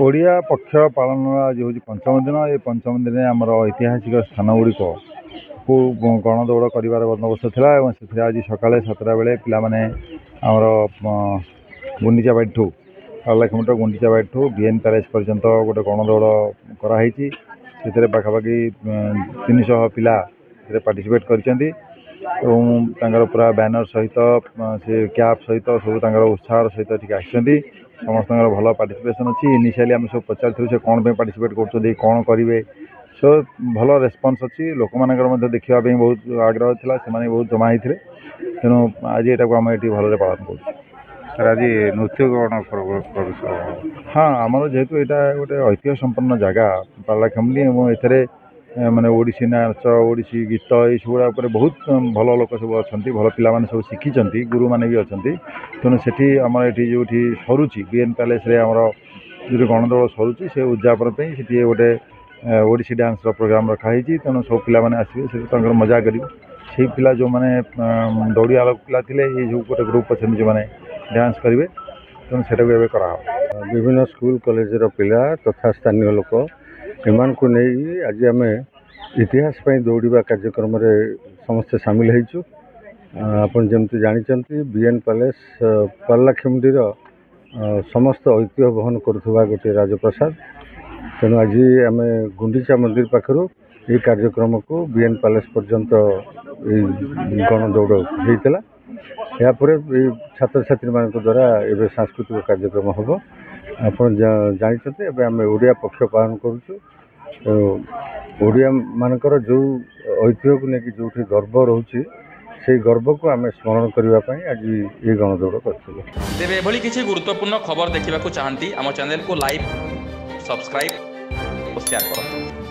ओडिया पक्ष पालन आज हूँ पंचम दिन। ये पंचम दिन आम ऐतिहासिक स्थान गुड़िक को गणदौड़ कर बंदोबस्त था। आज सका 7टा बेले पाने आमर गुंडीचा बाड़ी ठू पार्लाखेमुंडी गुंडीचा बाड़ी ठू बीएन पैलेस पर्यंत गोटे गणदौड़ कराई। पाखापाखि 300 पिला पार्टिसिपेट कर पूरा बैनर सहित से कैप सहित सब उत्साह सहित आसती। समस्त भल पार्टिसिपेसन अच्छी। इनिशियली आम सब पचारू से कौन पे पार्टिसिपेट कर कौन करेंगे सो भल रेस्पन्स अच्छी। लोक मान देखापी बहुत आग्रह था से बहुत जमा होते तेणु आज यहाँ आम ये भल पालन कर। आज नृत्य कौन हाँ आमर जेहेतु यहाँ गोटे ऐतिह्य संपन्न जगह पार्लाखेमुंडी माने ओडिसी नाच ओडिसी गीत ये सब बहुत भल लोक सब अच्छा भल पाने सब शिखी गुरु मैंने भी अच्छा। तेणु से आम ये जो सरुची बीएन पैलेस आमर जो गणदौड़ सरुची से उद्यापन से गोटे ओडिसी डांस प्रोग्राम रखाई। तेणु सब पाने आसवे से मजा करेंगे से पिला जो मैंने दौड़िया पिला थे ये जो गोटे ग्रुप अच्छा जो मैंने डांस करेंगे तेणु से करा विभिन्न स्कूल कॉलेजर पिला तथा स्थानीय लोक एमान को नहीं आज आम इतिहास दौड़ा कार्यक्रम समस्ते सामिल होइछु। आपन जमती जानते बीएन पैलेस पार्लाखेमुंडीर समस्त ऐतिह्य बहन करुवा गोटे राजप्रसाद। तेणु आज आम गुंडीचा मंदिर पाखु ये कार्यक्रम को बीएन पैलेस पर्यंत गणदौड़ होता। यापर छात्र छात्री मान द्वारा ये सांस्कृतिक कार्यक्रम हम आप जानते आम ओडिया पक्ष पालन करुचु। ओडिया मानकर जो ऐतिह्य को लेकिन जो गर्व रोचे से गर्व को आम स्मरण करने आज ये गणदौड़ करूँ। तेरे एभली किसी गुरुत्वपूर्ण खबर देखा चाहती आम चैनल को लाइक सब्सक्राइब और शेयर करूँ।